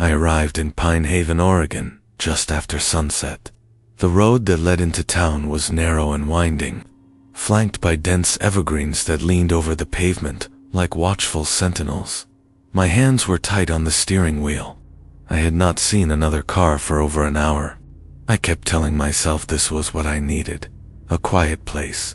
I arrived in Pine Haven, Oregon, just after sunset. The road that led into town was narrow and winding, flanked by dense evergreens that leaned over the pavement like watchful sentinels. My hands were tight on the steering wheel. I had not seen another car for over an hour. I kept telling myself this was what I needed. A quiet place.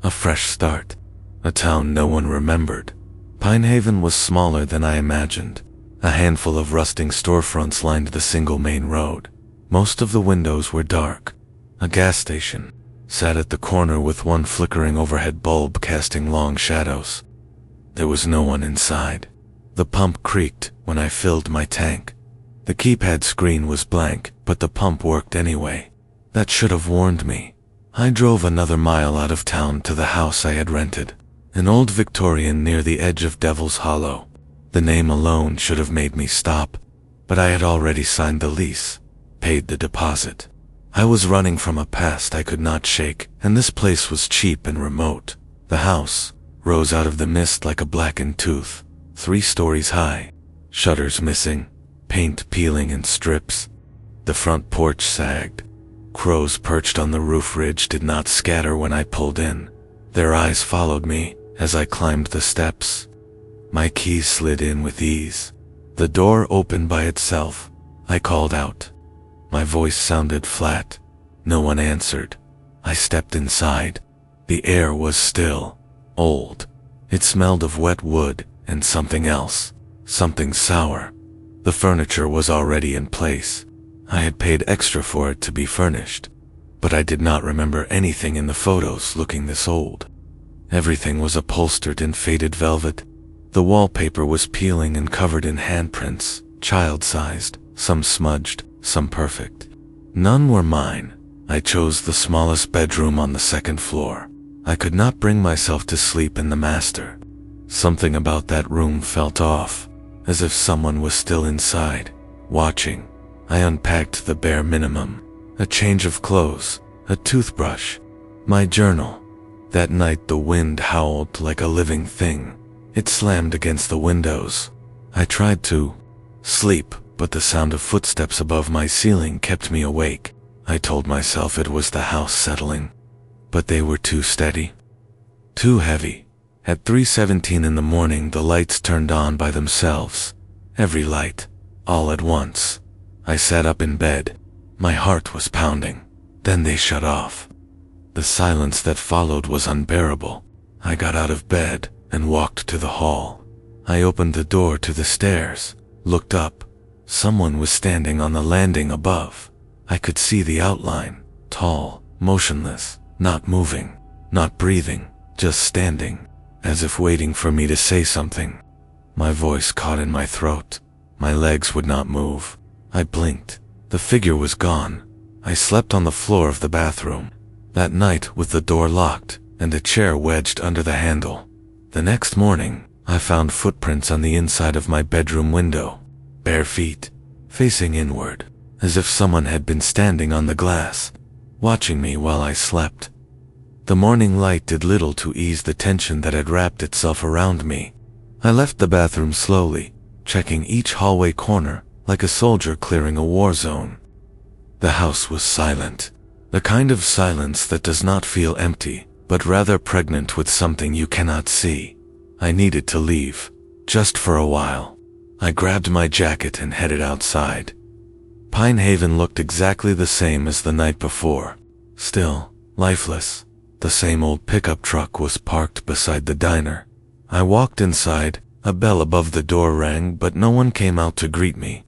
A fresh start. A town no one remembered. Pine Haven was smaller than I imagined. A handful of rusting storefronts lined the single main road. Most of the windows were dark. A gas station sat at the corner with one flickering overhead bulb casting long shadows. There was no one inside. The pump creaked when I filled my tank. The keypad screen was blank, but the pump worked anyway. That should have warned me. I drove another mile out of town to the house I had rented. An old Victorian near the edge of Devil's Hollow. The name alone should have made me stop, but I had already signed the lease, paid the deposit. I was running from a past I could not shake, and this place was cheap and remote. The house rose out of the mist like a blackened tooth, 3 stories high, shutters missing, paint peeling in strips. The front porch sagged. Crows perched on the roof ridge did not scatter when I pulled in. Their eyes followed me as I climbed the steps. My keys slid in with ease. The door opened by itself. I called out. My voice sounded flat. No one answered. I stepped inside. The air was still, old. It smelled of wet wood and something else, something sour. The furniture was already in place. I had paid extra for it to be furnished, but I did not remember anything in the photos looking this old. Everything was upholstered in faded velvet. The wallpaper was peeling and covered in handprints, child-sized, some smudged, some perfect. None were mine. I chose the smallest bedroom on the 2nd floor. I could not bring myself to sleep in the master. Something about that room felt off, as if someone was still inside, watching. I unpacked the bare minimum. A change of clothes, a toothbrush, my journal. That night the wind howled like a living thing. It slammed against the windows. I tried to sleep, but the sound of footsteps above my ceiling kept me awake. I told myself it was the house settling, but they were too steady, too heavy. At 3:17 in the morning the lights turned on by themselves. Every light, all at once. I sat up in bed. My heart was pounding. Then they shut off. The silence that followed was unbearable. I got out of bed and walked to the hall. I opened the door to the stairs, looked up. Someone was standing on the landing above. I could see the outline, tall, motionless, not moving, not breathing, just standing, as if waiting for me to say something. My voice caught in my throat. My legs would not move. I blinked. The figure was gone. I slept on the floor of the bathroom. That night with the door locked and a chair wedged under the handle. The next morning, I found footprints on the inside of my bedroom window. Bare feet, facing inward, as if someone had been standing on the glass, watching me while I slept. The morning light did little to ease the tension that had wrapped itself around me. I left the bathroom slowly, checking each hallway corner like a soldier clearing a war zone. The house was silent, the kind of silence that does not feel empty, but rather pregnant with something you cannot see. I needed to leave, just for a while. I grabbed my jacket and headed outside. Pine Haven looked exactly the same as the night before. Still, lifeless. The same old pickup truck was parked beside the diner. I walked inside. A bell above the door rang, but no one came out to greet me.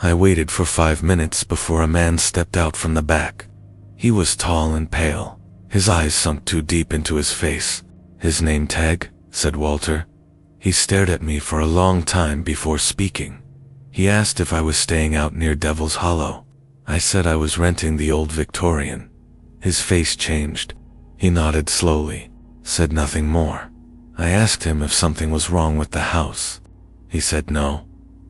I waited for 5 minutes before a man stepped out from the back. He was tall and pale. His eyes sunk too deep into his face. "His name tag?" said Walter. He stared at me for a long time before speaking. He asked if I was staying out near Devil's Hollow. I said I was renting the old Victorian. His face changed. He nodded slowly, said nothing more. I asked him if something was wrong with the house. He said no,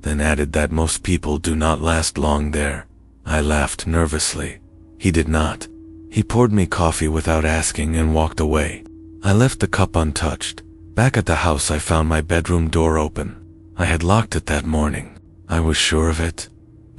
then added that most people do not last long there. I laughed nervously. He did not. He poured me coffee without asking and walked away. I left the cup untouched. Back at the house I found my bedroom door open. I had locked it that morning. I was sure of it.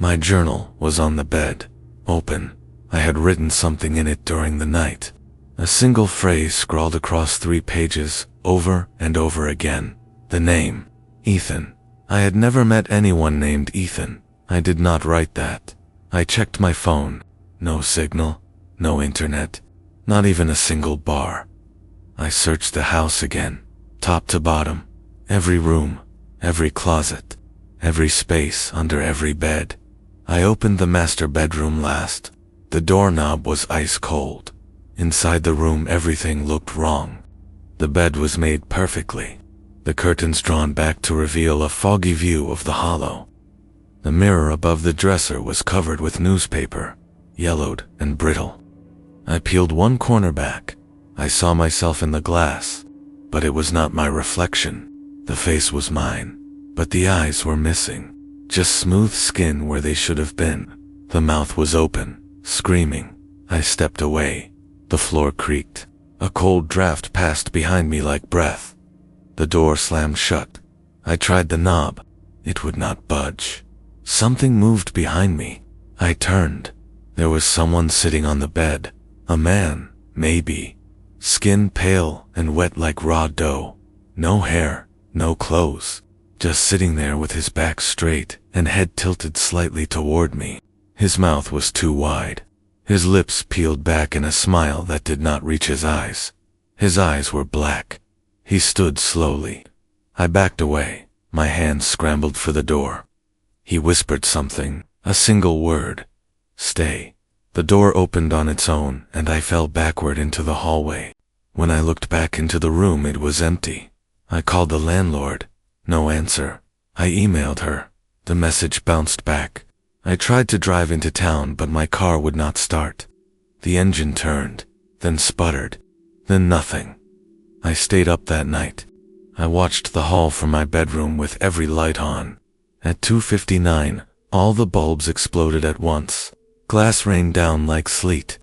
My journal was on the bed, open. I had written something in it during the night. A single phrase scrawled across 3 pages, over and over again. The name, Ethan. I had never met anyone named Ethan. I did not write that. I checked my phone. No signal, no internet, not even a single bar. I searched the house again, top to bottom, every room, every closet, every space under every bed. I opened the master bedroom last. The doorknob was ice cold. Inside the room everything looked wrong. The bed was made perfectly, the curtains drawn back to reveal a foggy view of the hollow. The mirror above the dresser was covered with newspaper, yellowed and brittle. I peeled one corner back. I saw myself in the glass, but it was not my reflection. The face was mine, but the eyes were missing. Just smooth skin where they should have been. The mouth was open, screaming. I stepped away. The floor creaked. A cold draft passed behind me like breath. The door slammed shut. I tried the knob. It would not budge. Something moved behind me. I turned. There was someone sitting on the bed. A man, maybe. Skin pale and wet like raw dough. No hair, no clothes. Just sitting there with his back straight and head tilted slightly toward me. His mouth was too wide. His lips peeled back in a smile that did not reach his eyes. His eyes were black. He stood slowly. I backed away. My hands scrambled for the door. He whispered something, a single word. Stay. The door opened on its own, and I fell backward into the hallway. When I looked back into the room, it was empty. I called the landlord. No answer. I emailed her. The message bounced back. I tried to drive into town, but my car would not start. The engine turned, then sputtered, then nothing. I stayed up that night. I watched the hall from my bedroom with every light on. At 2:59, all the bulbs exploded at once. Glass rained down like sleet.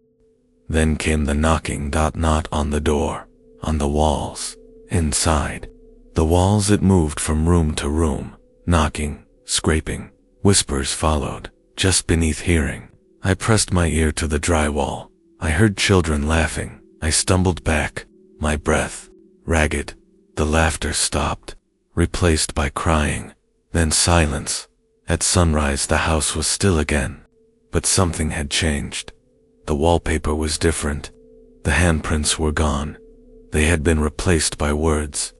Then came the knocking, not on the door, on the walls, inside. The walls, it moved from room to room, knocking, scraping. Whispers followed, just beneath hearing. I pressed my ear to the drywall. I heard children laughing. I stumbled back, my breath ragged. The laughter stopped, replaced by crying, then silence. At sunrise the house was still again, but something had changed. The wallpaper was different. The handprints were gone. They had been replaced by words,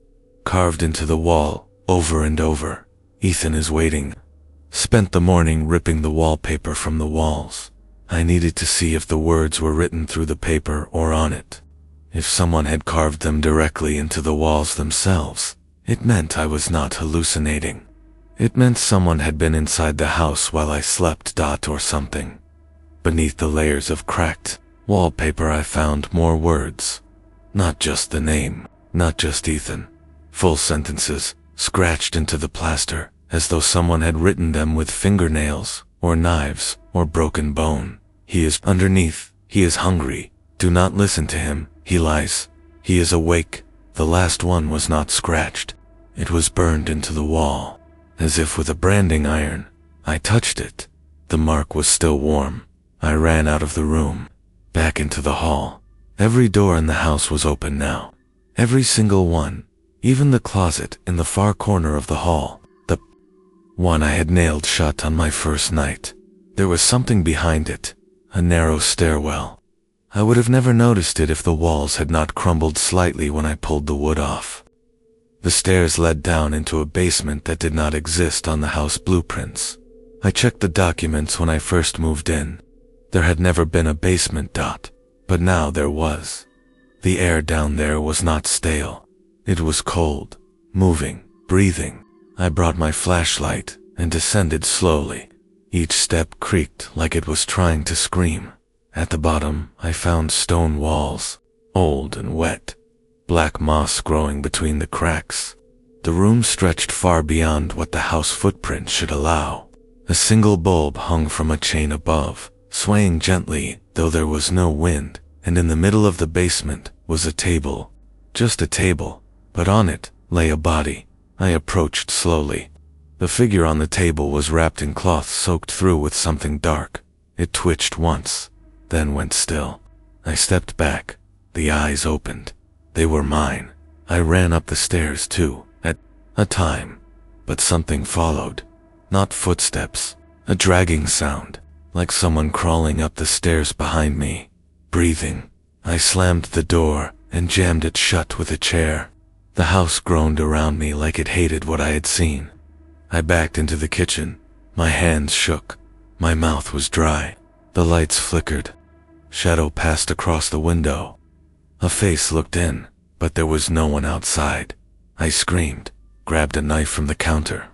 carved into the wall, over and over. Ethan is waiting. Spent the morning ripping the wallpaper from the walls. I needed to see if the words were written through the paper or on it. If someone had carved them directly into the walls themselves, it meant I was not hallucinating. It meant someone had been inside the house while I slept, or something. Beneath the layers of cracked wallpaper I found more words. Not just the name, not just Ethan. Full sentences, scratched into the plaster, as though someone had written them with fingernails, or knives, or broken bone. He is underneath. He is hungry. Do not listen to him. He lies. He is awake. The last one was not scratched. It was burned into the wall, as if with a branding iron. I touched it. The mark was still warm. I ran out of the room, back into the hall. Every door in the house was open now. Every single one. Even the closet in the far corner of the hall. The one I had nailed shut on my first night. There was something behind it. A narrow stairwell. I would have never noticed it if the walls had not crumbled slightly when I pulled the wood off. The stairs led down into a basement that did not exist on the house blueprints. I checked the documents when I first moved in. There had never been a basement, but now there was. The air down there was not stale. It was cold, moving, breathing. I brought my flashlight and descended slowly. Each step creaked like it was trying to scream. At the bottom, I found stone walls, old and wet, black moss growing between the cracks. The room stretched far beyond what the house footprint should allow. A single bulb hung from a chain above, swaying gently, though there was no wind, and in the middle of the basement was a table. Just a table, but on it lay a body. I approached slowly. The figure on the table was wrapped in cloth soaked through with something dark. It twitched once, then went still. I stepped back. The eyes opened. They were mine. I ran up the stairs too, at a time. But something followed. Not footsteps. A dragging sound, like someone crawling up the stairs behind me. Breathing. I slammed the door and jammed it shut with a chair. The house groaned around me like it hated what I had seen. I backed into the kitchen. My hands shook. My mouth was dry. The lights flickered. Shadow passed across the window. A face looked in, but there was no one outside. I screamed, grabbed a knife from the counter.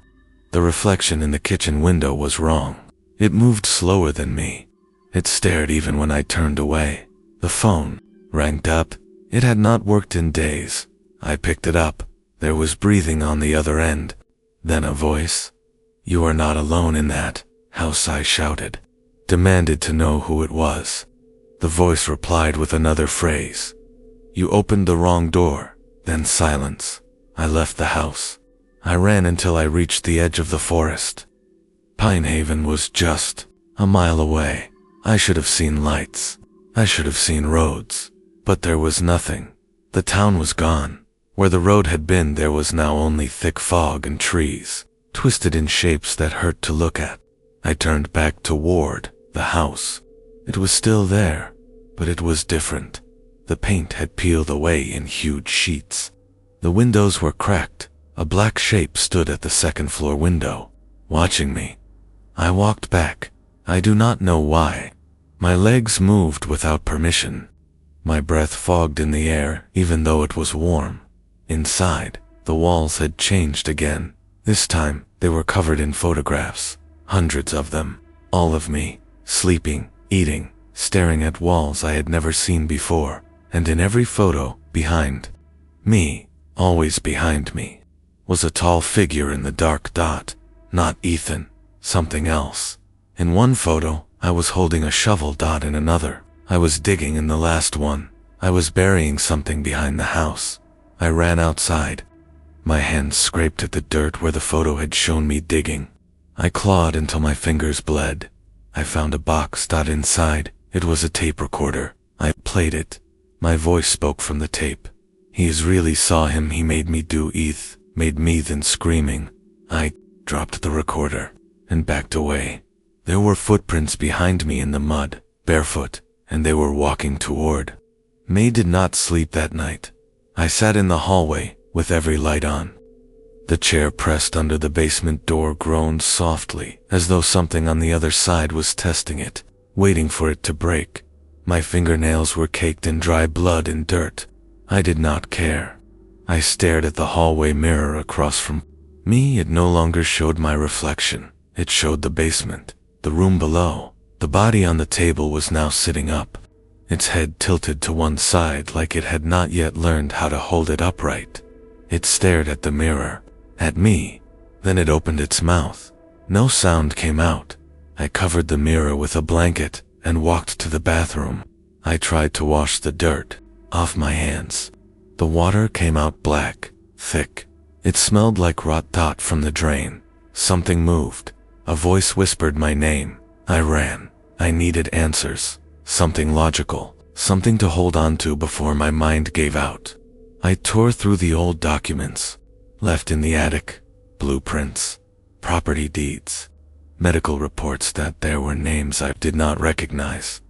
The reflection in the kitchen window was wrong. It moved slower than me. It stared even when I turned away. The phone rang up. It had not worked in days. I picked it up. There was breathing on the other end. Then a voice. "You are not alone in that house," I shouted. Demanded to know who it was. The voice replied with another phrase. "You opened the wrong door." Then silence. I left the house. I ran until I reached the edge of the forest. Pinehaven was just a mile away. I should have seen lights. I should have seen roads. But there was nothing. The town was gone. Where the road had been, there was now only thick fog and trees, twisted in shapes that hurt to look at. I turned back toward the house. It was still there, but it was different. The paint had peeled away in huge sheets. The windows were cracked. A black shape stood at the second-floor window, watching me. I walked back. I do not know why. My legs moved without permission. My breath fogged in the air, even though it was warm. Inside, the walls had changed again. This time, they were covered in photographs. Hundreds of them. All of me, sleeping, eating, staring at walls I had never seen before. And in every photo, behind me, always behind me, was a tall figure in the dark dot. Not Ethan, something else. In one photo, I was holding a shovel. In another, I was digging. In the last one, I was burying something behind the house. I ran outside. My hands scraped at the dirt where the photo had shown me digging. I clawed until my fingers bled. I found a box. Inside, it was a tape recorder. I played it. My voice spoke from the tape. "He's really saw him. He made me do ETH. Made me." Then screaming, I dropped the recorder and backed away. There were footprints behind me in the mud, barefoot, and they were walking toward. May did not sleep that night. I sat in the hallway, with every light on. The chair pressed under the basement door groaned softly, as though something on the other side was testing it, waiting for it to break. My fingernails were caked in dry blood and dirt. I did not care. I stared at the hallway mirror across from me. It no longer showed my reflection. It showed the basement, the room below. The body on the table was now sitting up, its head tilted to one side like it had not yet learned how to hold it upright. It stared at the mirror, at me. Then it opened its mouth. No sound came out. I covered the mirror with a blanket and walked to the bathroom. I tried to wash the dirt off my hands. The water came out black, thick. It smelled like rot from the drain. Something moved. A voice whispered my name. I ran. I needed answers. Something logical. Something to hold on to before my mind gave out. I tore through the old documents, left in the attic, blueprints, property deeds, medical reports that there were names I did not recognize.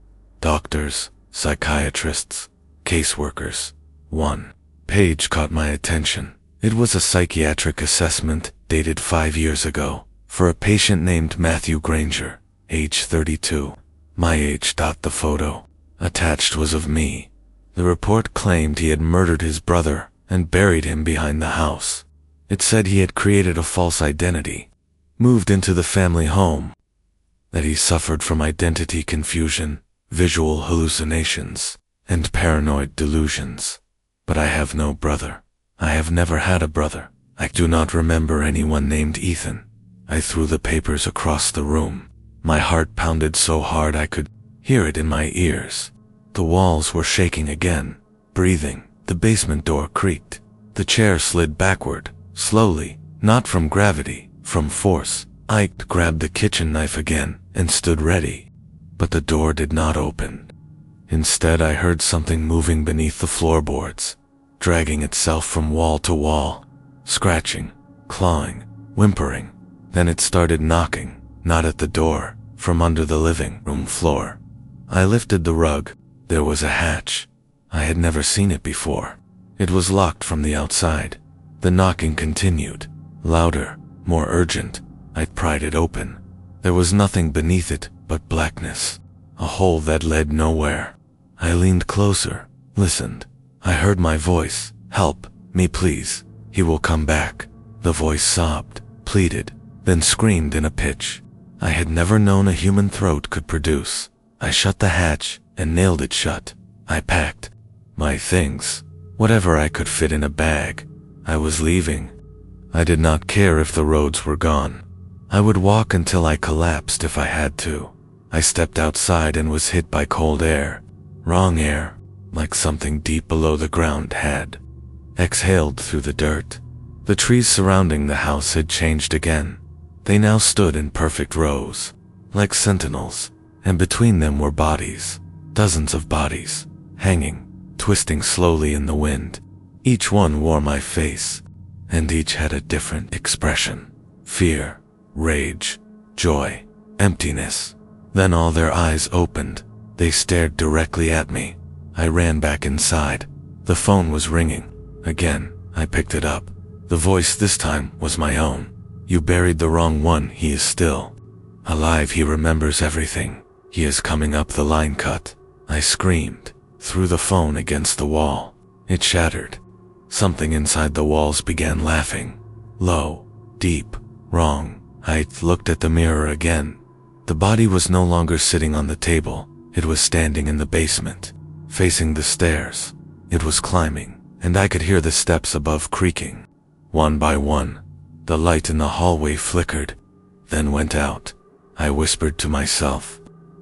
Doctors, psychiatrists, caseworkers. One page caught my attention. It was a psychiatric assessment dated 5 years ago for a patient named Matthew Granger, age 32. My age. The photo attached was of me. The report claimed he had murdered his brother and buried him behind the house. It said he had created a false identity, moved into the family home, that he suffered from identity confusion, visual hallucinations, and paranoid delusions. But I have no brother. I have never had a brother. I do not remember anyone named Ethan. I threw the papers across the room. My heart pounded so hard I could hear it in my ears. The walls were shaking again, breathing. The basement door creaked. The chair slid backward, slowly, not from gravity, From force, I grabbed the kitchen knife again and stood ready. But the door did not open. Instead, I heard something moving beneath the floorboards, dragging itself from wall to wall, scratching, clawing, whimpering. Then it started knocking, not at the door, from under the living room floor. I lifted the rug. There was a hatch. I had never seen it before. It was locked from the outside. The knocking continued, louder, more urgent. I pried it open. There was nothing beneath it but blackness, a hole that led nowhere. I leaned closer, listened. I heard my voice. "Help me, please. He will come back." The voice sobbed, pleaded, then screamed in a pitch I had never known a human throat could produce. I shut the hatch and nailed it shut. I packed my things, whatever I could fit in a bag. I was leaving. I did not care if the roads were gone. I would walk until I collapsed if I had to. I stepped outside and was hit by cold air. Wrong air, like something deep below the ground had exhaled through the dirt. The trees surrounding the house had changed again. They now stood in perfect rows, like sentinels, and between them were bodies, dozens of bodies, hanging, twisting slowly in the wind. Each one wore my face, and each had a different expression: fear, rage, joy, emptiness. Then all their eyes opened. They stared directly at me. I ran back inside. The phone was ringing. Again, I picked it up. The voice this time was my own. "You buried the wrong one. He is still alive. He remembers everything. He is coming up the line cut." I screamed, threw the phone against the wall. It shattered. Something inside the walls began laughing. Low, deep, wrong. I looked at the mirror again. The body was no longer sitting on the table. It was standing in the basement, facing the stairs. It was climbing, and I could hear the steps above creaking. One by one, the light in the hallway flickered, then went out. I whispered to myself,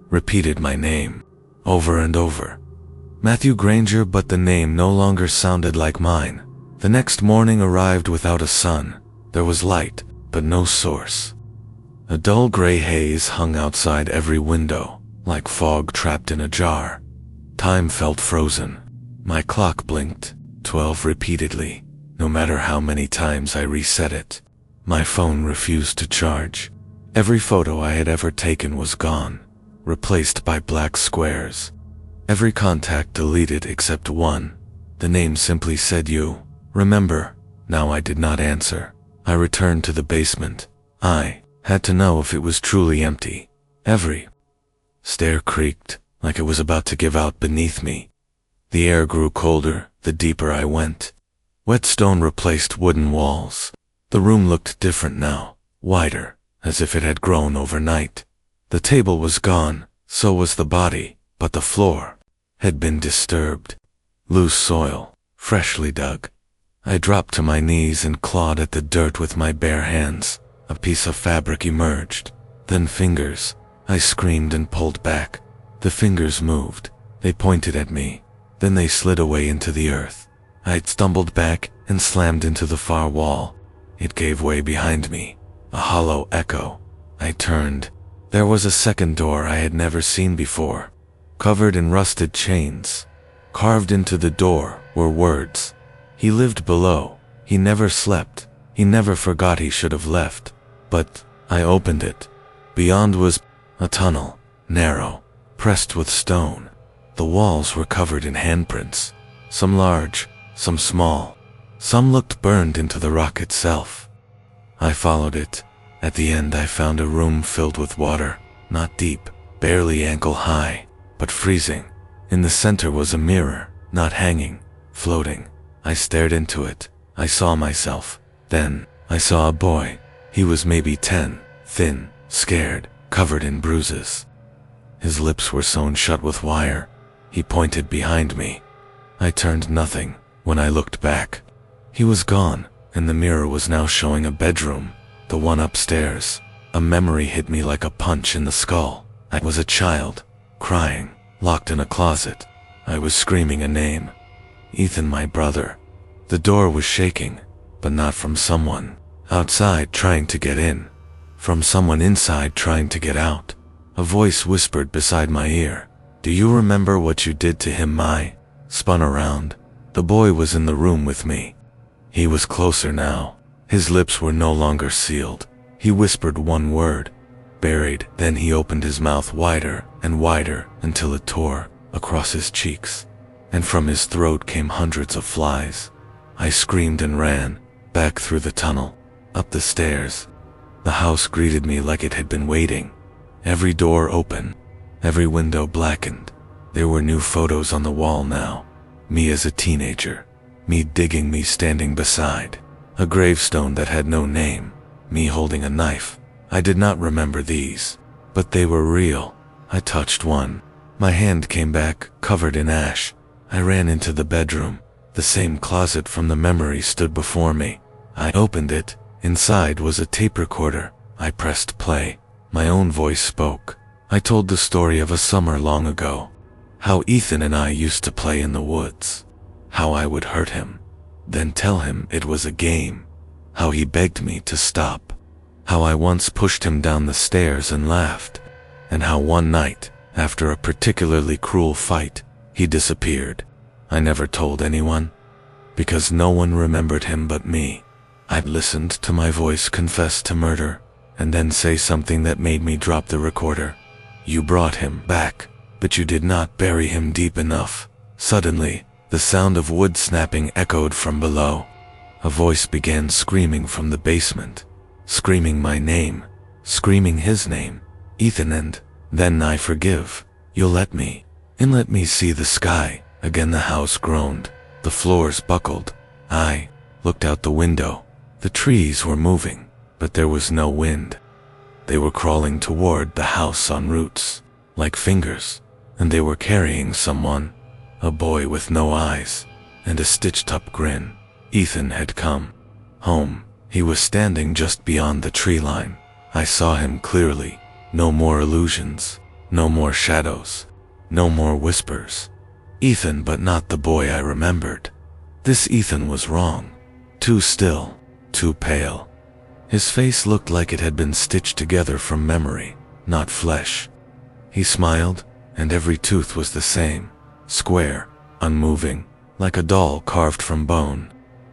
repeated my name, over and over. Matthew Granger, but the name no longer sounded like mine. The next morning arrived without a sun. There was light, but no source. A dull gray haze hung outside every window, like fog trapped in a jar. Time felt frozen. My clock blinked, 12 repeatedly, no matter how many times I reset it. My phone refused to charge. Every photo I had ever taken was gone, replaced by black squares. Every contact deleted except one. The name simply said, "You remember?" Now I did not answer. I returned to the basement. I had to know if it was truly empty. Every stair creaked, like it was about to give out beneath me. The air grew colder, the deeper I went. Wet stone replaced wooden walls. The room looked different now, wider, as if it had grown overnight. The table was gone, so was the body, but the floor had been disturbed. Loose soil, freshly dug. I dropped to my knees and clawed at the dirt with my bare hands. A piece of fabric emerged, then fingers. I screamed and pulled back. The fingers moved. They pointed at me. Then they slid away into the earth. I stumbled back and slammed into the far wall. It gave way behind me, a hollow echo. I turned. There was a second door I had never seen before, covered in rusted chains. Carved into the door were words. He lived below. He never slept. He never forgot he should have left. But I opened it. Beyond was a tunnel, narrow, pressed with stone. The walls were covered in handprints, some large, some small. Some looked burned into the rock itself. I followed it. At the end I found a room filled with water, not deep, barely ankle high, but freezing. In the center was a mirror, not hanging, floating. I stared into it. I saw myself. Then I saw a boy. He was maybe 10, thin, scared, covered in bruises. His lips were sewn shut with wire. He pointed behind me. I turned nothing. When I looked back, he was gone, and the mirror was now showing a bedroom, the one upstairs. A memory hit me like a punch in the skull. I was a child, crying, locked in a closet. I was screaming a name. Ethan, my brother. The door was shaking, but not from someone. Outside trying to get in. From someone inside trying to get out. A voice whispered beside my ear. "Do you remember what you did to him, Mai?" Spun around. The boy was in the room with me. He was closer now. His lips were no longer sealed. He whispered one word. "Buried." Then he opened his mouth wider and wider until it tore across his cheeks. And from his throat came hundreds of flies. I screamed and ran, back through the tunnel, up the stairs. The house greeted me like it had been waiting. Every door open, every window blackened. There were new photos on the wall now. Me as a teenager, me digging, me standing beside a gravestone that had no name, me holding a knife. I did not remember these, but they were real. I touched one. My hand came back, covered in ash. I ran into the bedroom. The same closet from the memory stood before me. I opened it. Inside was a tape recorder. I pressed play. My own voice spoke. I told the story of a summer long ago. How Ethan and I used to play in the woods. How I would hurt him, then tell him it was a game. How he begged me to stop. How I once pushed him down the stairs and laughed. And how one night, after a particularly cruel fight, he disappeared. I never told anyone, because no one remembered him but me. I'd listened to my voice confess to murder, and then say something that made me drop the recorder. "You brought him back, but you did not bury him deep enough." Suddenly, the sound of wood snapping echoed from below. A voice began screaming from the basement, screaming my name, screaming his name, Ethan, and then "I forgive. You'll let me, and let me see the sky." Again the house groaned. The floors buckled. I looked out the window. The trees were moving, but there was no wind. They were crawling toward the house on roots, like fingers, and they were carrying someone, a boy with no eyes, and a stitched-up grin. Ethan had come home. He was standing just beyond the tree line. I saw him clearly. No more illusions, no more shadows, no more whispers. Ethan, but not the boy I remembered. This Ethan was wrong. Too still, too pale. His face looked like it had been stitched together from memory, not flesh. He smiled, and every tooth was the same, square, unmoving, like a doll carved from bone.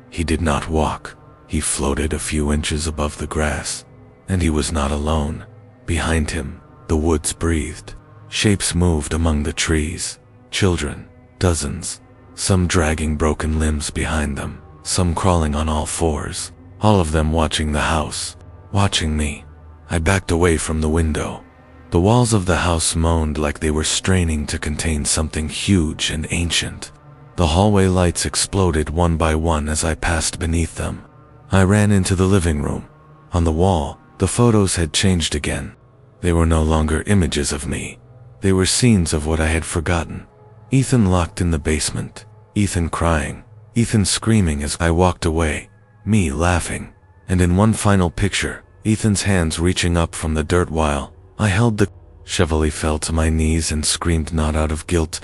He did not walk. He floated a few inches above the grass, and he was not alone. Behind him, the woods breathed. Shapes moved among the trees. Children, dozens, some dragging broken limbs behind them, some crawling on all fours, all of them watching the house, watching me. I backed away from the window. The walls of the house moaned like they were straining to contain something huge and ancient. The hallway lights exploded one by one as I passed beneath them. I ran into the living room. On the wall, the photos had changed again. They were no longer images of me. They were scenes of what I had forgotten. Ethan locked in the basement. Ethan crying. Ethan screaming as I walked away. Me laughing. And in one final picture, Ethan's hands reaching up from the dirt while I held the Chevalier fell to my knees and screamed, not out of guilt,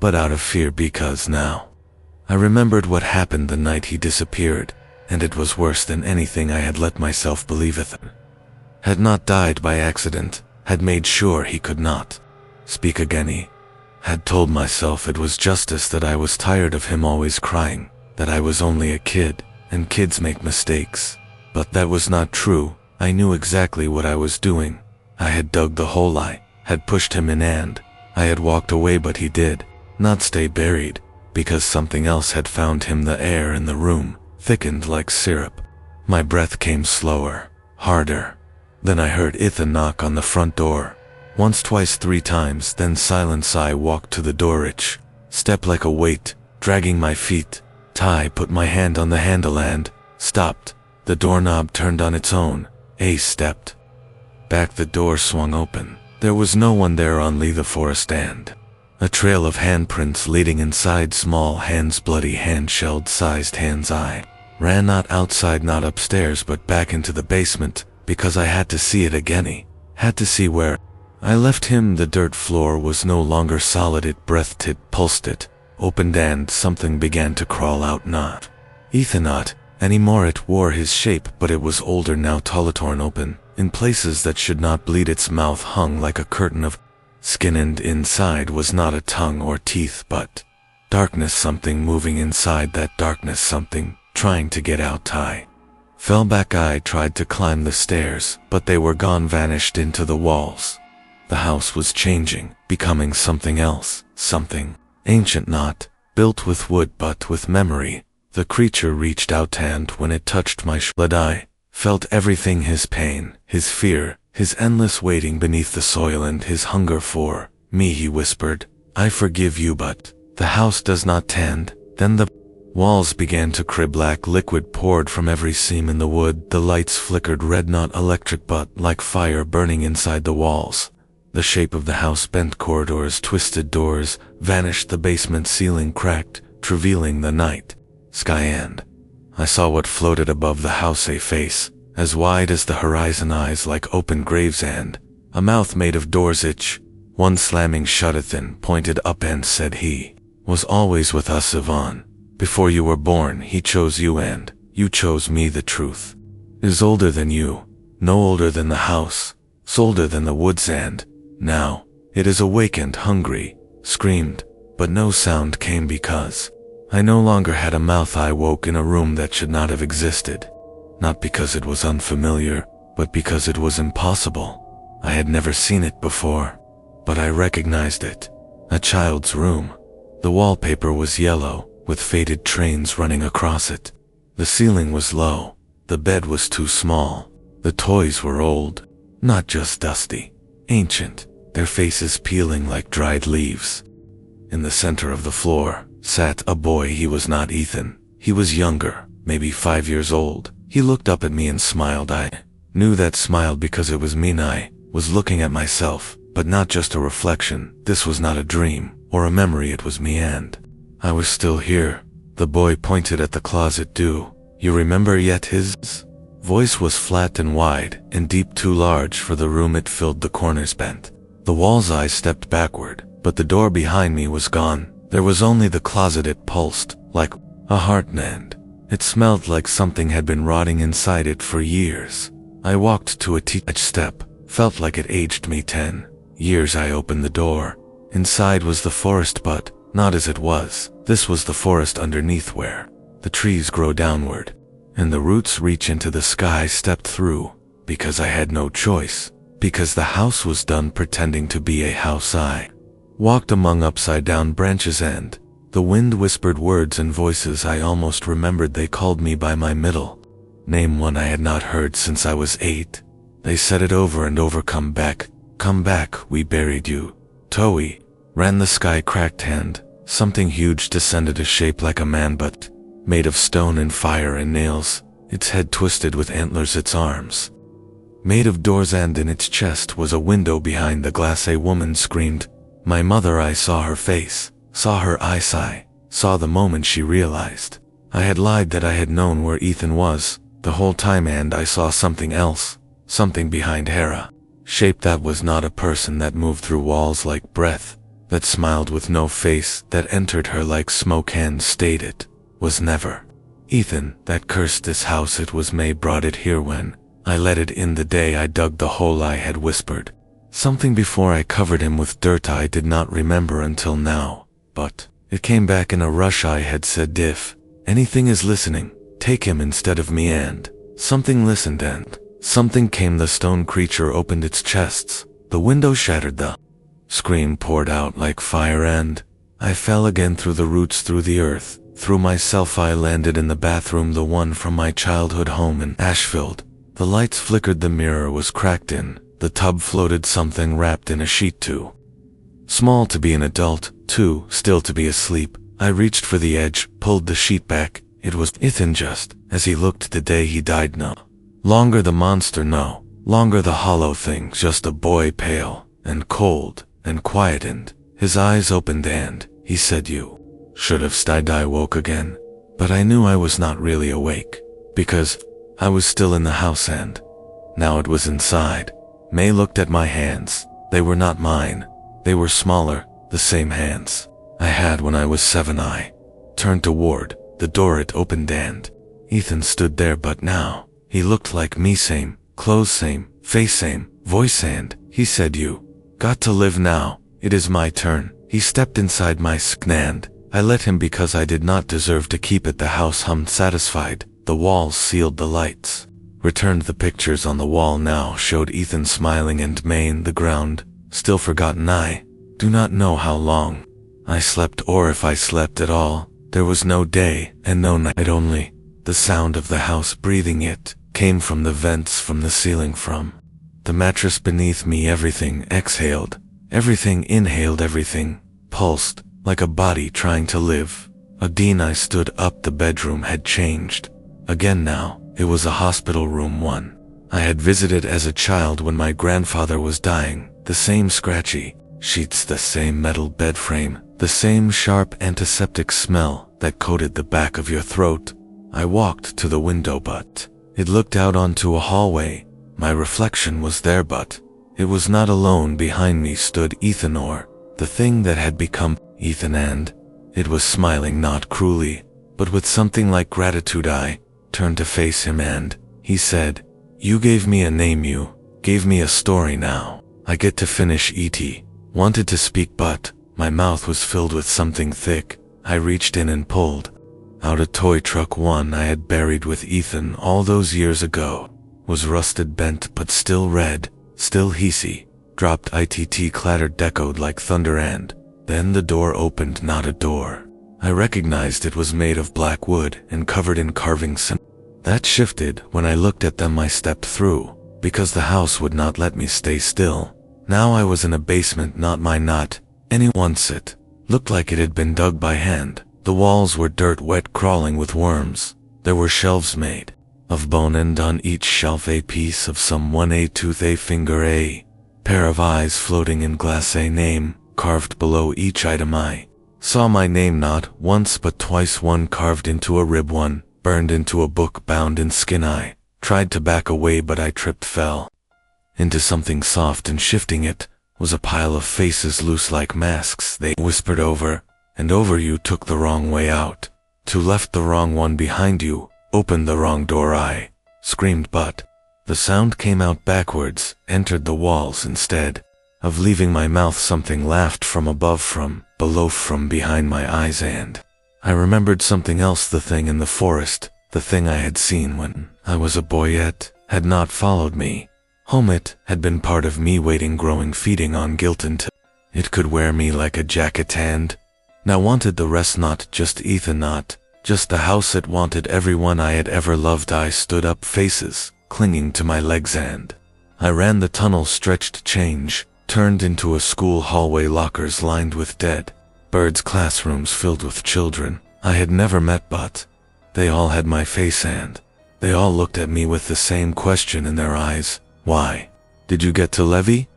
but out of fear, because now I remembered what happened the night he disappeared, and it was worse than anything I had let myself believe. Ethan had not died by accident, had made sure he could not speak again. He had told myself it was justice, that I was tired of him always crying, that I was only a kid, and kids make mistakes. But that was not true. I knew exactly what I was doing. I had dug the hole, I had pushed him in, and I had walked away, but he did not stay buried, because something else had found him. The air in the room thickened like syrup. My breath came slower, harder. Then I heard Ethan knock on the front door. Once, twice, three times, then silence. I walked to the door, each step like a weight, dragging my feet. Ty put my hand on the handle and stopped. The doorknob turned on its own. Ace stepped back. The door swung open. There was no one there, only the forest and a trail of handprints leading inside. Small hands, bloody hand, shelled-sized hands. I ran, not outside, not upstairs, but back into the basement, because I had to see it again. He had to see where I left him. The dirt floor was no longer solid. It breathed, it pulsed, it opened, and something began to crawl out. Not Ethan, not Anymore it wore his shape, but it was older now, taller, torn open. In places that should not bleed, its mouth hung like a curtain of skin, and inside was not a tongue or teeth, but darkness, something moving inside that darkness, something trying to get out. I fell back. I tried to climb the stairs, but they were gone, vanished into the walls. The house was changing, becoming something else, something ancient, not built with wood but with memory. The creature reached out, and when it touched my shoulder, I felt everything: his pain, his fear, his endless waiting beneath the soil, and his hunger for me. He whispered, "I forgive you, but the house does not tend." Then the walls began to crib. Black liquid poured from every seam in the wood. The lights flickered red, not electric but like fire burning inside the walls. The shape of the house bent, corridors, twisted doors vanished. The basement ceiling cracked, revealing the night sky, and I saw what floated above the house: a face as wide as the horizon, eyes like open graves, and a mouth made of doors, each one slamming shut. It then pointed up and said, "He was always with us, Yvonne. Before you were born, he chose you, and you chose me. The truth is older than you, no older than the house, older than the woods, and now it is awakened, hungry, screamed, but no sound came because I no longer had a mouth. I woke in a room that should not have existed, not because it was unfamiliar, but because it was impossible. I had never seen it before, but I recognized it. A child's room. The wallpaper was yellow, with faded trains running across it. The ceiling was low. The bed was too small. The toys were old, not just dusty, ancient, their faces peeling like dried leaves. In the center of the floor sat a boy. He was not Ethan. He was younger, maybe 5 years old. He looked up at me and smiled. I knew that smile because it was me, and I was looking at myself, but not just a reflection. This was not a dream or a memory. It was me, and I was still here. The boy pointed at the closet. "Do you remember yet?" His voice was flat and wide and deep, too large for the room it filled. The corners bent, the walls. I stepped backward, but the door behind me was gone. There was only the closet. It pulsed like a heart, and it smelled like something had been rotting inside it for years. I walked to each step, felt like it aged me 10 years. I opened the door. Inside was the forest, but not as it was. This was the forest underneath, where the trees grow downward and the roots reach into the sky. I stepped through because I had no choice, because the house was done pretending to be a house. I walked among upside down branches, and the wind whispered words and voices I almost remembered. They called me by my middle name, one I had not heard since I was 8. They said it over and over. "Come back, come back, we buried you." Toei ran. The sky cracked, and something huge descended, a shape like a man but made of stone and fire and nails. Its head twisted with antlers, its arms made of doors, and in its chest was a window behind the glass. A woman screamed. My mother. I saw her face, saw her eyes. I saw the moment she realized I had lied, that I had known where Ethan was the whole time, and I saw something else, something behind Hera. Shape that was not a person, that moved through walls like breath, that smiled with no face, that entered her like smoke and stayed. It was never Ethan that cursed this house. It was May brought it here when I let it in. The day I dug the hole, I had whispered something before I covered him with dirt. I did not remember until now, but it came back in a rush. I had said, "If anything is listening, take him instead of me," and something listened, and something came. The stone creature opened its chests. The window shattered. The scream poured out like fire, and I fell again through the roots, through the earth, through myself. I landed in the bathroom, the one from my childhood home in Ashfield. The lights flickered. The mirror was cracked in. The tub floated, something wrapped in a sheet, too small to be an adult, too still to be asleep. I reached for the edge, pulled the sheet back. It was Ethan, just as he looked the day he died. No longer the monster, no longer the hollow thing, just a boy, pale and cold and quiet, and his eyes opened, and he said, "You should have stayed." I woke again, but I knew I was not really awake, because I was still in the house, and now it was inside. May looked at my hands. They were not mine. They were smaller, the same hands I had when I was 7. I turned toward the door. It opened, and Ethan stood there, but now he looked like me, same clothes, same face, same voice, and he said, "You got to live now. It is my turn." He stepped inside my and I let him because I did not deserve to keep it. The house hummed satisfied. The walls sealed, the lights returned. The pictures on the wall now showed Ethan smiling and Maine the ground, still forgotten. I do not know how long I slept, or if I slept at all. There was no day and no night, only the sound of the house breathing. It came from the vents, from the ceiling, from the mattress beneath me. Everything exhaled, everything inhaled, everything pulsed like a body trying to live. Again I stood up. The bedroom had changed. Again now, it was a hospital room, one I had visited as a child when my grandfather was dying. The same scratchy sheets, the same metal bed frame, the same sharp antiseptic smell that coated the back of your throat. I walked to the window, but it looked out onto a hallway. My reflection was there, but it was not alone. Behind me stood Ethan, or the thing that had become Ethan, and it was smiling, not cruelly, but with something like gratitude. I turned to face him, and he said, "You gave me a name, you gave me a story. Now I get to finish." E.T. wanted to speak, but my mouth was filled with something thick. I reached in and pulled out a toy truck, one I had buried with Ethan all those years ago. Was rusted, bent, but still red, still heasy. Dropped, it clattered, echoed like thunder, and then the door opened. Not a door. I recognized it was made of black wood and covered in carvings. That shifted when I looked at them. I stepped through, because the house would not let me stay still. Now I was in a basement, not mine, not anyone's. It looked like it had been dug by hand. The walls were dirt wet, crawling with worms. There were shelves made of bone, and on each shelf a piece of someone, a tooth, a finger, a pair of eyes floating in glass, a name carved below each item. I saw my name not once but twice, one carved into a rib, one burned into a book bound in skin. I tried to back away, but I tripped, fell into something soft, and shifting it was a pile of faces, loose like masks. They whispered over and over, "You took the wrong way out, to left the wrong one behind you, opened the wrong door." I screamed, but the sound came out backwards, entered the walls. Instead of leaving my mouth, something laughed from above, from below, from behind my eyes, and I remembered something else. The thing in the forest, the thing I had seen when I was a boy, yet had not followed me home. It had been part of me, waiting, growing, feeding on guilt until it could wear me like a jacket, and now wanted the rest. Not just Ethan, not just the house. It wanted everyone I had ever loved. I stood up, faces clinging to my legs, and I ran. The tunnel stretched, change turned into a school hallway, lockers lined with dead birds, classrooms filled with children I had never met, but they all had my face, and they all looked at me with the same question in their eyes. "Why did you get to Levy?"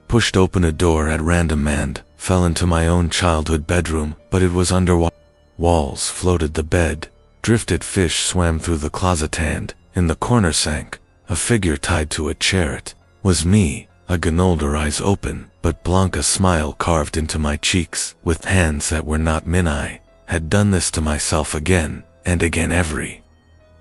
Pushed open a door at random and fell into my own childhood bedroom, but it was underwater. Walls floated, the bed drifted, fish swam through the closet, and in the corner sank a figure tied to a chair. It was me. Again, older, eyes open but blank, a smile carved into my cheeks with hands that were not mine. I had done this to myself again and again. Every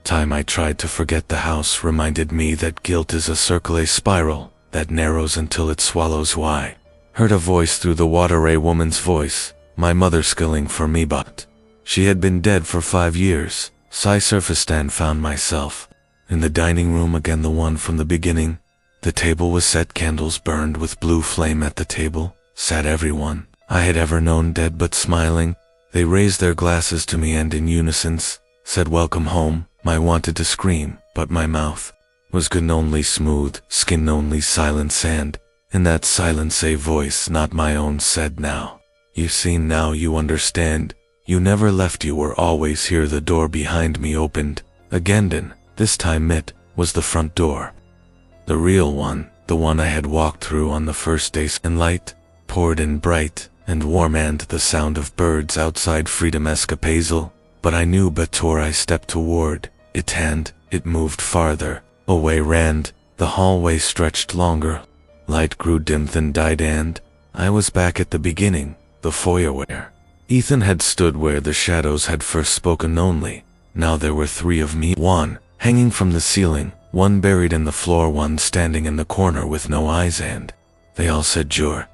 time I tried to forget, the house reminded me that guilt is a circle, a spiral that narrows until it swallows. Why? Heard a voice through the water, a woman's voice, my mother, skilling for me, but she had been dead for 5 years. I surfaced and found myself in the dining room again, the one from the beginning. The table was set, candles burned with blue flame. At the table sat everyone I had ever known, dead but smiling. They raised their glasses to me and in unison said, "Welcome home." I wanted to scream, but my mouth was good, only smooth skin, only silence, and in that silence a voice not my own said, "Now you see, now you understand. You never left, you were always here." The door behind me opened again, and this time it was the front door. The real one, the one I had walked through on the first day, and light poured in, bright and warm, and the sound of birds outside. Freedom escapazal, but I knew before I stepped toward it, and it moved farther away, ran. The hallway stretched longer. Light grew dim, then died, and I was back at the beginning, the foyer where Ethan had stood, where the shadows had first spoken. Only Now there were 3 of me, 1 hanging from the ceiling, 1 buried in the floor, 1 standing in the corner with no eyes, and they all said, "Jur."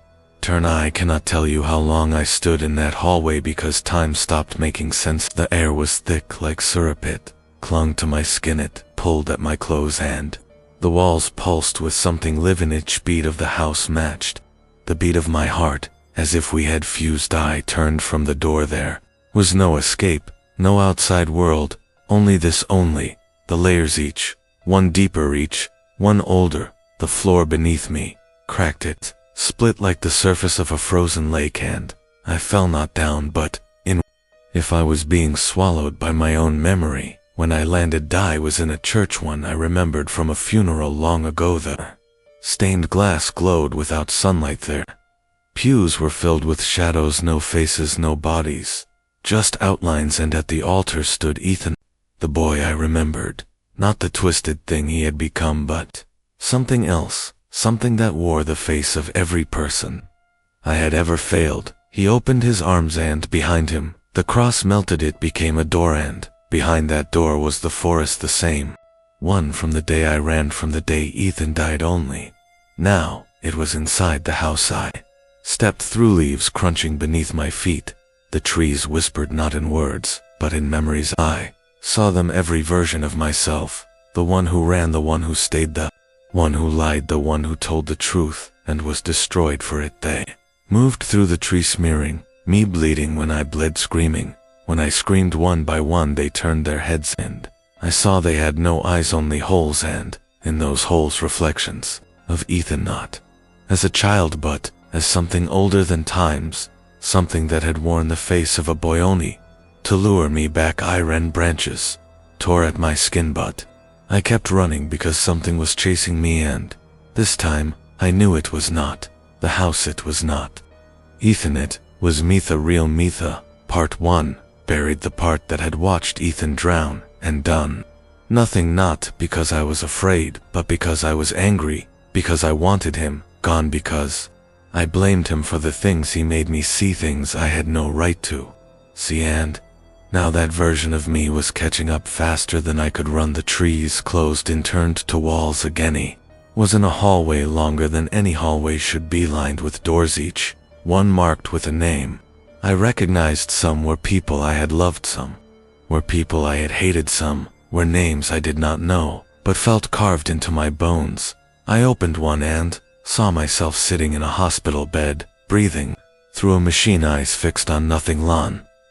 I cannot tell you how long I stood in that hallway because time stopped making sense. The air was thick like syrup. It clung to my skin, it pulled at my clothes, and the walls pulsed with something living. Each beat of the house matched the beat of my heart, as if we had fused. I turned from the door. There was no escape, no outside world, only this, only the layers, each one deeper, each one older. The floor beneath me cracked, it split like the surface of a frozen lake, and I fell not down but in. If I was being swallowed by my own memory, when I landed I was in a church, one I remembered from a funeral long ago. The stained glass glowed without sunlight there. Pews were filled with shadows, no faces, no bodies, just outlines, and at the altar stood Ethan, the boy I remembered, not the twisted thing he had become, but something else. Something that wore the face of every person I had ever failed. He opened his arms, and behind him, the cross melted. It became a door, and behind that door was the forest, the same one from the day I ran, from the day Ethan died. Only now it was inside the house. I stepped through, leaves crunching beneath my feet. The trees whispered not in words, but in memories. I saw them, every version of myself, the one who ran, the one who stayed, the one who lied, the one who told the truth and was destroyed for it. They moved through the tree, smearing me bleeding when I bled, screaming when I screamed. One by one they turned their heads, and I saw they had no eyes, only holes, and in those holes reflections of Ethan, not as a child but as something older than times, something that had worn the face of a boy. Only to lure me back I ran. Branches tore at my skin, but I kept running because something was chasing me, and this time I knew it was not the house, it was not Ethan, it was Mitha, real Mitha. Part 1, buried, the part that had watched Ethan drown and done nothing, not because I was afraid, but because I was angry, because I wanted him gone, because I blamed him for the things he made me see, things I had no right to see. And now that version of me was catching up faster than I could run. The trees closed in, turned to walls again. He was in a hallway longer than any hallway should be, lined with doors, each one marked with a name. I recognized some were people I had loved, some were people I had hated, some were names I did not know, but felt carved into my bones. I opened one and saw myself sitting in a hospital bed, breathing through a machine, eyes fixed on nothing.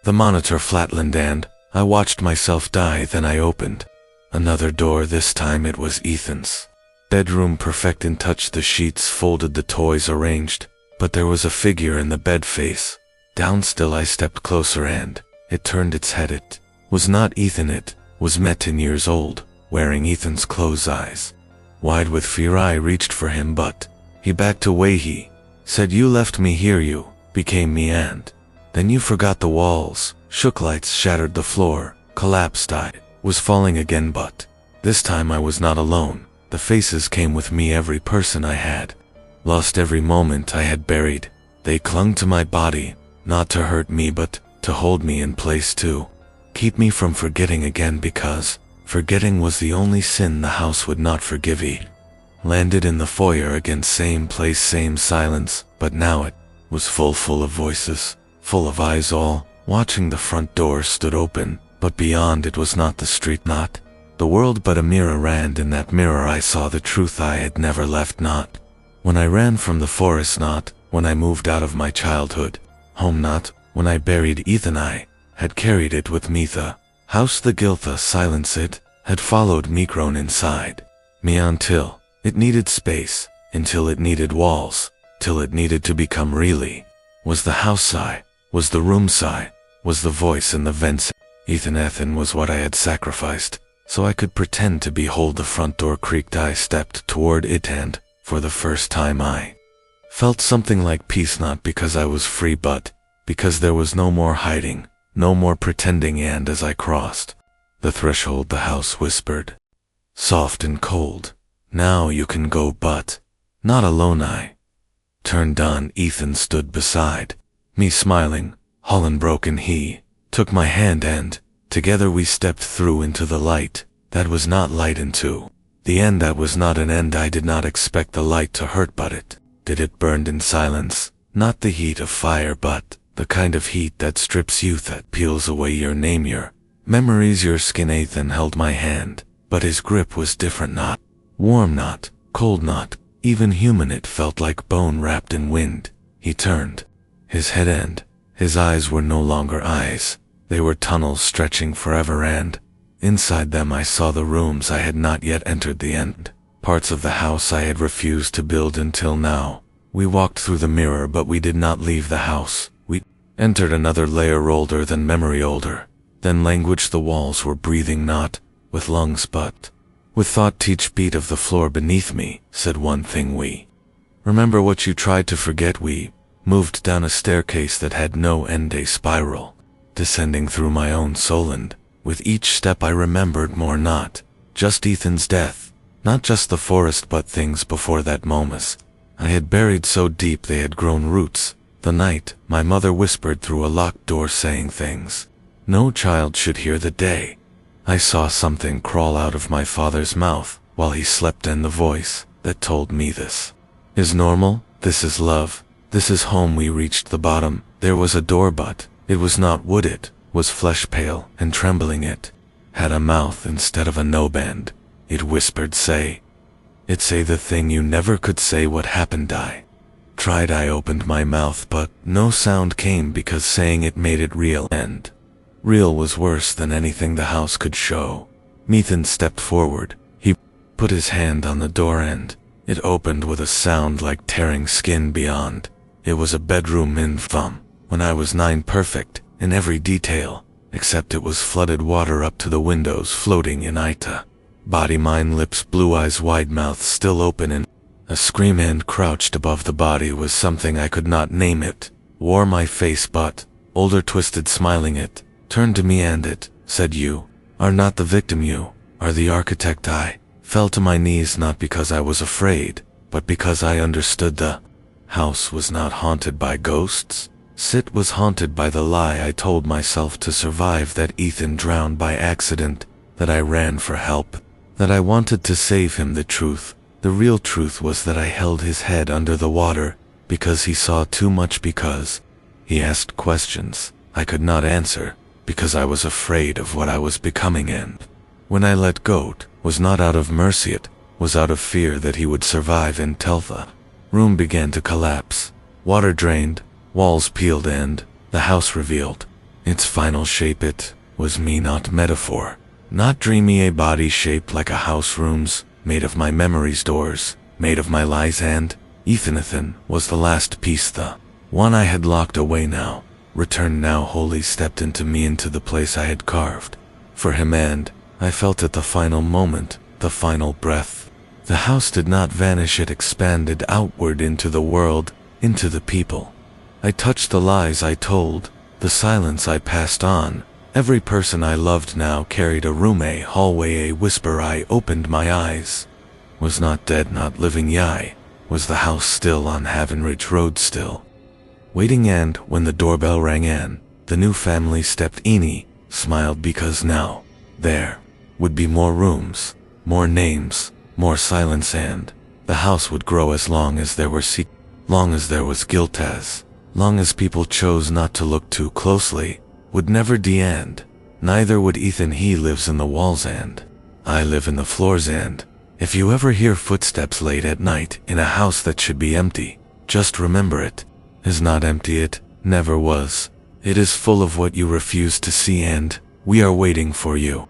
The monitor flatlined, and I watched myself die. Then I opened another door. This time it was Ethan's bedroom, perfect in touch, the sheets folded, the toys arranged, but there was a figure in the bed, face down. Still I stepped closer, and it turned its head. It was not Ethan, it was Matt, 10 years old, wearing Ethan's clothes. Eyes wide with fear, I reached for him, but he backed away. He said, "You left me here, you became me, and then you forgot." The walls shook, lights shattered, the floor collapsed. I was falling again, but this time I was not alone. The faces came with me, every person I had lost, every moment I had buried. They clung to my body, not to hurt me but to hold me in place, to keep me from forgetting again, because forgetting was the only sin the house would not forgive. He landed in the foyer again, same place, same silence, but now it was full of voices, full of eyes, all watching. The front door stood open, but beyond it was not the street, not the world, but a mirror, and in that mirror I saw the truth I had never left, not when I ran from the forest, not when I moved out of my childhood home, not when I buried Ethan. I had carried it with me. The house, the guilt, the silence, it had followed me, grown inside me until it needed space, until it needed walls, till it needed to become really was the house I was, the room I was, the voice in the vents. Ethan was what I had sacrificed, so I could pretend to behold. The front door creaked. I stepped toward it, and for the first time I felt something like peace, not because I was free, but because there was no more hiding, no more pretending. And as I crossed the threshold, the house whispered, soft and cold, "Now you can go," but not alone. I turned on. Ethan stood beside me, smiling, hollow and broken. He took my hand and Together we stepped through into the light. That was not light into the end. That was not an end. I did not expect the light to hurt, but it did. It burned in silence. Not the heat of fire, but the kind of heat that strips you, that peels away your name, your memories, your skin. Ethan held my hand, but his grip was different. Not warm, not cold, not even human. It felt like bone wrapped in wind. He turned his head, and his eyes were no longer eyes. They were tunnels stretching forever, and inside them I saw the rooms I had not yet entered, the end parts of the house I had refused to build until now. We walked through the mirror, but we did not leave the house. We entered another layer, older than memory, older than language. The walls were breathing, not with lungs, but with thought. Each beat of the floor beneath me said one thing: we remember what you tried to forget. We moved down a staircase that had no end, a spiral descending through my own soul, and with each step I remembered more, not just Ethan's death, not just the forest, but things before that moment I had buried so deep they had grown roots. The night my mother whispered through a locked door, saying things no child should hear. The day I saw something crawl out of my father's mouth while he slept, and the voice that told me this is normal, this is love, this is home. We reached the bottom. There was a door, but it was not wood. It was flesh, pale and trembling. It had a mouth instead of a no band. It whispered, say the thing you never could say. What happened? I tried. I opened my mouth, but no sound came, because saying it made it real, and real was worse than anything the house could show. Ethan stepped forward. He put his hand on the door, and it opened with a sound like tearing skin. Beyond, it was a bedroom in when I was 9, perfect in every detail, except it was flooded water up to the windows, floating in Ita. Body, mine, lips, blue eyes, wide mouth still open, and a scream. And crouched above the body was something I could not name. It wore my face, but older, twisted, smiling. It turned to me and it said, you are not the victim, you are the architect. I fell to my knees, not because I was afraid, but because I understood the house was not haunted by ghosts. It was haunted by the lie I told myself to survive, that Ethan drowned by accident, that I ran for help, that I wanted to save him. The truth, the real truth, was that I held his head under the water because he saw too much, because he asked questions I could not answer, because I was afraid of what I was becoming. And when I let go, it was not out of mercy, it was out of fear that he would survive until the room began to collapse. Water drained, walls peeled, and the house revealed its final shape. It was me, not metaphor, not dreamy. A body shaped like a house, rooms made of my memories, doors made of my lies, and Ethan was the last piece, the one I had locked away, now returned, now wholly stepped into me, into the place I had carved for him. And I felt at the final moment, the final breath. The house did not vanish, it expanded outward into the world, into the people. I touched the lies I told, the silence I passed on. Every person I loved now carried a room, a hallway, a whisper. I opened my eyes. Was not dead, not living. I was the house, still on Havenridge Road, still waiting. And when the doorbell rang and the new family stepped, Eni smiled, because now there would be more rooms, more names, more silence, and the house would grow as long as there were long as there was guilt, as long as people chose not to look too closely. Would never end. Neither would Ethan. He lives in the walls, and I live in the floors. And if you ever hear footsteps late at night in a house that should be empty, just remember it is not empty. It never was. It is full of what you refuse to see, and we are waiting for you.